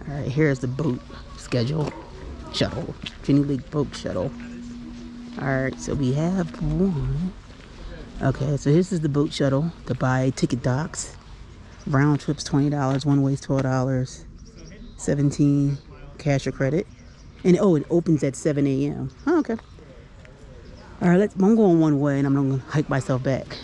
All right, here's the boat schedule. Shuttle. Jenny Lake Boat Shuttle. All right, so we have one. Okay, so this is the boat shuttle to buy ticket docks. Round trip's $20, one way's $12, 17 cash or credit. And oh, it opens at 7 a.m. Oh, okay. All right, I'm going one way and I'm gonna hike myself back.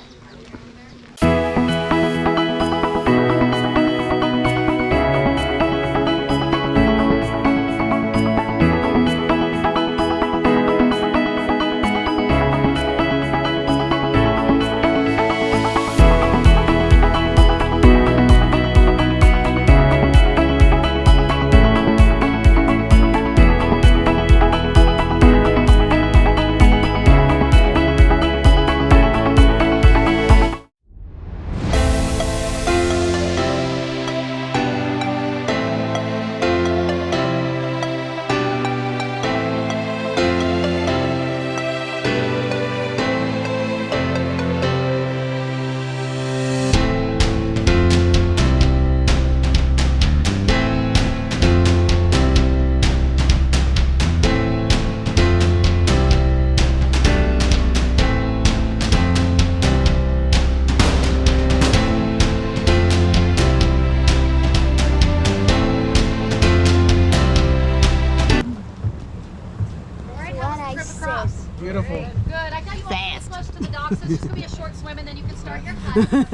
Beautiful. Good. I got you all close to the dock, so it's just gonna be a short swim, and then you can start your hike. So,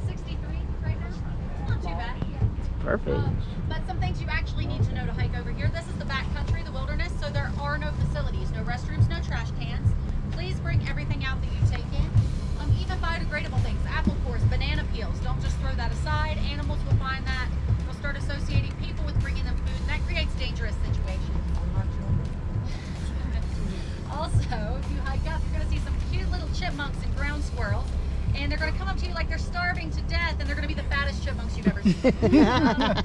63 right now. It's not too bad. Perfect. But some things you actually need to know to hike over here. This is the backcountry, the wilderness, so there are no facilities, no restrooms, no trash cans. Please bring everything out that you take in. Even biodegradable things, apple cores, banana peels. Don't just throw that aside. Animals will find that. They'll start associating people with bringing them food, and that creates dangerous situations. Also, if you hike up, you're going to see some cute little chipmunks and ground squirrels, and they're going to come up to you like they're starving to death, and they're going to be the fattest chipmunks you've ever seen.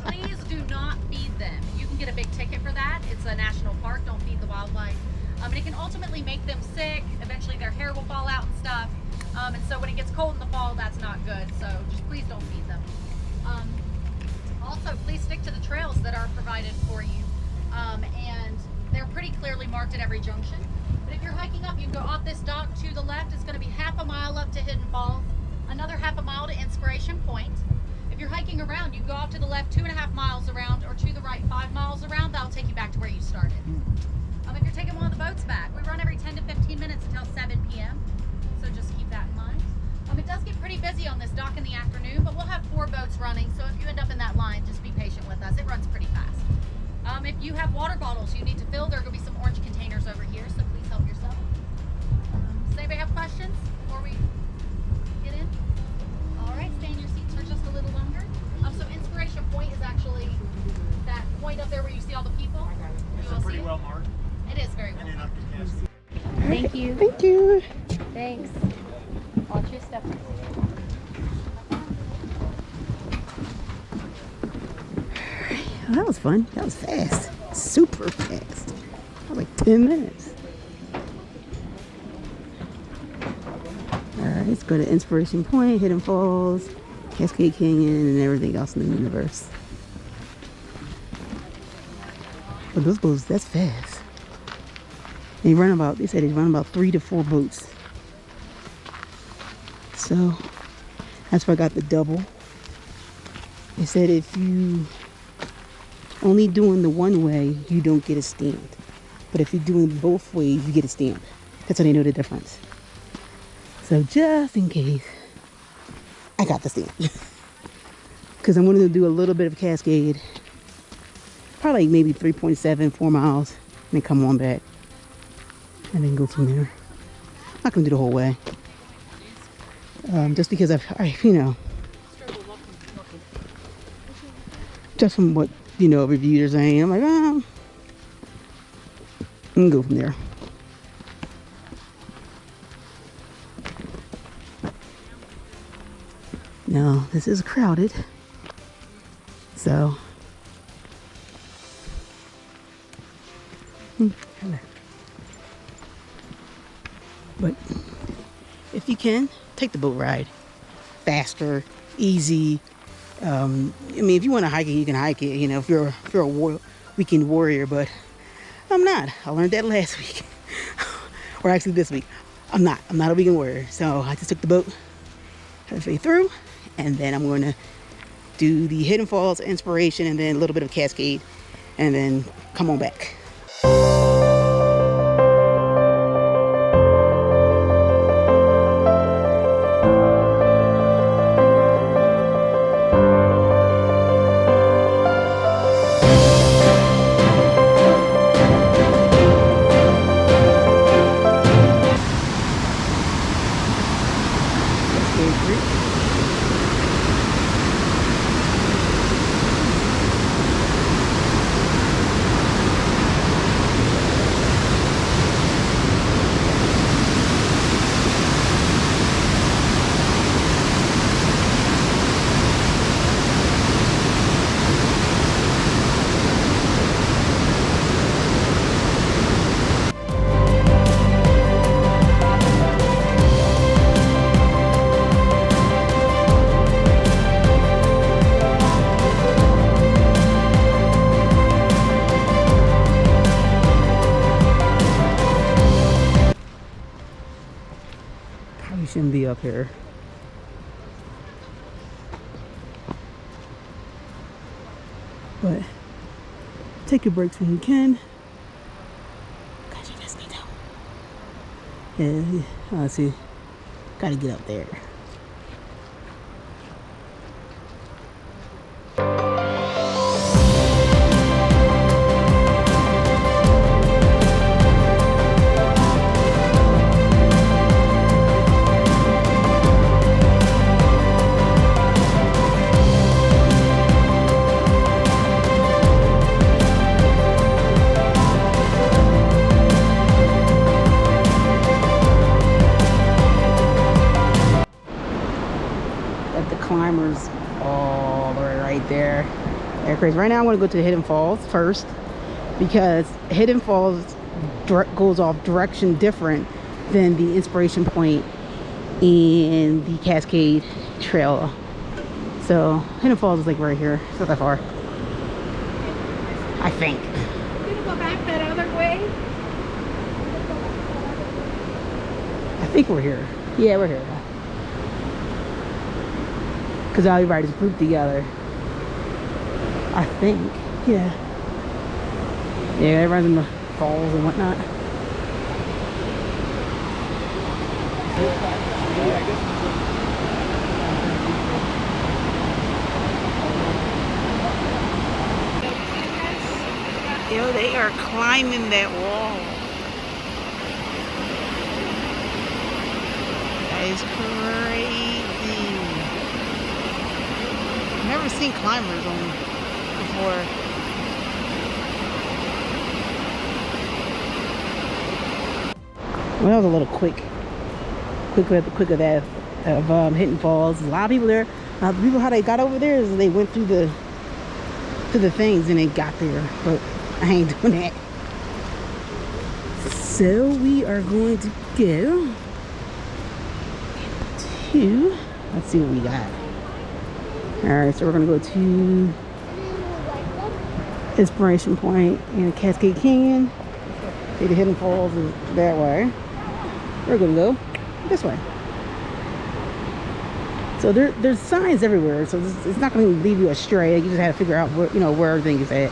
Please do not feed them. You can get a big ticket for that. It's a national park. Don't feed the wildlife. And it can ultimately make them sick. Eventually their hair will fall out and stuff. And so when it gets cold in the fall, that's not good. So just please don't feed them. Also, please stick to the trails that are provided for you. And they're pretty clearly marked at every junction. But if you're hiking up, you can go off this dock to the left. It's going to be half a mile up to Hidden Falls, another half a mile to Inspiration Point. If you're hiking around, you go off to the left 2.5 miles around, or to the right 5 miles around. That'll take you back to where you started. If you're taking one of the boats back, we run every 10 to 15 minutes until 7 p.m. So just keep that in mind. It does get pretty busy on this dock in the afternoon, but we'll have 4 boats running. So if you end up in that line, just be patient with us. It runs pretty fast. If you have water bottles you need to fill, there are going to be some orange containers over here, so please help yourself. Does anybody have questions before we get in? All right, stay in your seats for just a little longer. So Inspiration Point is actually that point up there where you see all the people. It's pretty well marked. It is very well marked. Thank you. Thank you. Thanks. Watch your step. Oh, that was fun. That was fast. Super fast. That was like 10 minutes. Alright, let's go to Inspiration Point, Hidden Falls, Cascade Canyon, and everything else in the universe. But those boats, that's fast. They said they run about 3 to 4 boats. So that's why I got the double. They said if you only doing the one way, you don't get a stamp. But if you're doing both ways, you get a stamp. That's how they know the difference. So just in case, I got the stamp. Because I'm going to do a little bit of Cascade. Probably maybe 3.7, 4 miles. And then come on back. And then go from there. I'm not going to do the whole way. Just because just from what, reviews are saying, I'm like, I'm going to go from there. Now, this is crowded. So, but if you can, take the boat ride. Faster, easy, I mean, if you want to hike it, you can hike it. You know, if you're a weekend warrior, but I'm not. I learned that last week, or actually this week. I'm not a weekend warrior. So I just took the boat halfway through, and then I'm going to do the Hidden Falls inspiration, and then a little bit of Cascade, and then come on back. Probably shouldn't be up here. But take your breaks when you can. Gotcha, that's good though. Yeah, let's see. Gotta get up there. Climbers all the way right there. They're crazy. Right now I'm going to go to Hidden Falls first, because Hidden Falls goes off direction different than the inspiration point in the Cascade Trail. So Hidden Falls is like right here. It's not that far, I think. You're gonna go back that other way? I think we're here. Yeah, we're here. Because all everybody's grouped together. I think. Yeah. Yeah, everyone's in the falls and whatnot. Yo, they are climbing that wall. That is crazy. Never seen climbers on before. Well, that was a little quick of that of Hidden Falls. A lot of people there. The people, how they got over there is they went through the things and they got there. But I ain't doing that. So we are going to go to. Let's see what we got. Alright, so we're going to go to Inspiration Point and Cascade Canyon. See, the Hidden Falls is that way. We're going to go this way. So there's signs everywhere, so it's not going to lead you astray. You just have to figure out where, where everything is at.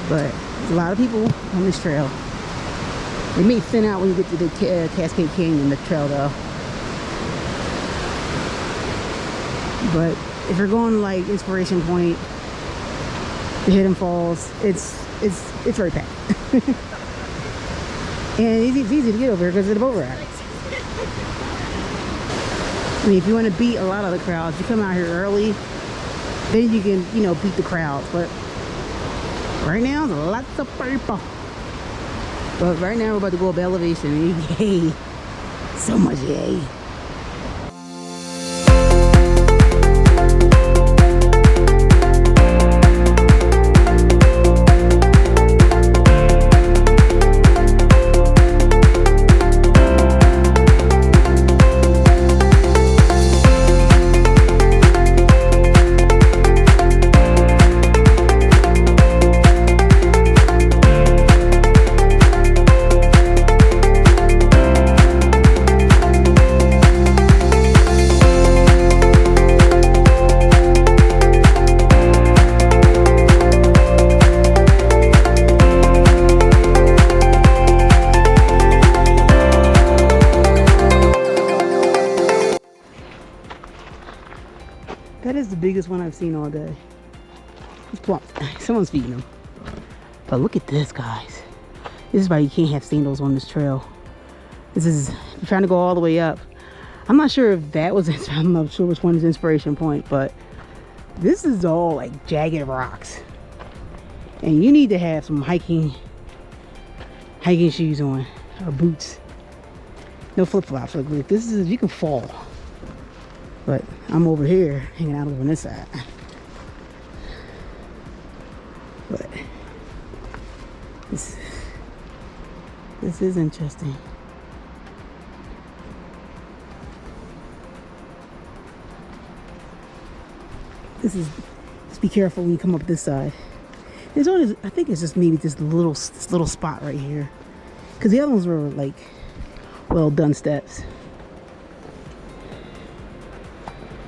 But there's a lot of people on this trail. It may thin out when you get to the Cascade Canyon, the trail though. But if you're going like Inspiration Point, the Hidden Falls, it's very packed. And it's easy to get over here because of the boat ride. I mean, if you want to beat a lot of the crowds, you come out here early, then you can, beat the crowds. But right now, there's lots of people. But right now, we're about to go up elevation. Yay! So much yay! That is the biggest one I've seen all day. It's plump. Someone's feeding them. But look at this, guys. This is why you can't have sandals on this trail. This is, you're trying to go all the way up. I'm not sure if that was, I'm not sure which one is inspiration point, but this is all like jagged rocks. And you need to have some hiking shoes on, or boots. No flip-flops. Like this is, you can fall. But I'm over here hanging out over on this side. But this is interesting. Just be careful when you come up this side. There's only, I think it's just maybe this little spot right here, because the other ones were like well done steps.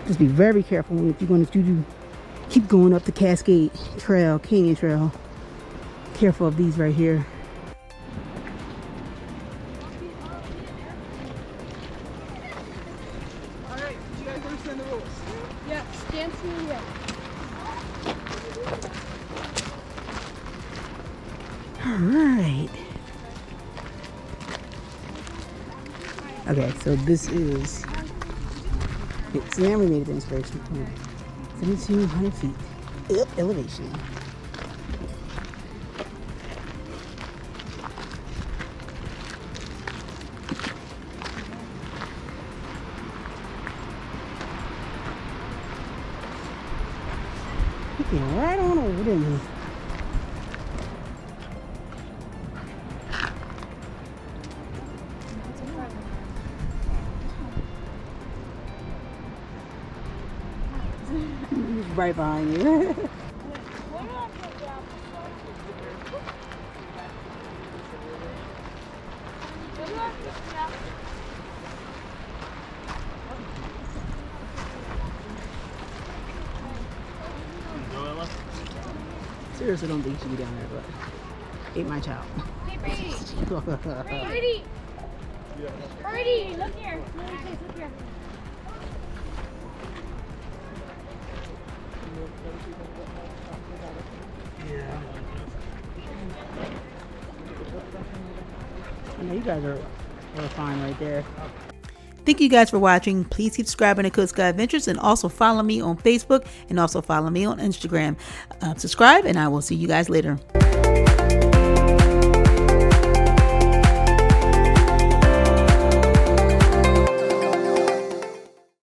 Just be very careful if you're going to keep going up the Cascade Trail, Canyon Trail. Careful of these right here. All right, did you guys understand the rules? Yeah, stand to the All right. Okay, so this is. So now we made it to inspiration point. 7,200 feet up elevation. Looking right on over there. Right behind you. Seriously, don't think you should be down there, but ate my child. Hey, Brady! Brady, look here. Look here. Yeah. I know you guys are fine right there. Thank you guys for watching. Please keep subscribing to Cook Sky Adventures, and also follow me on Facebook and also follow me on Instagram. Subscribe, and I will see you guys later.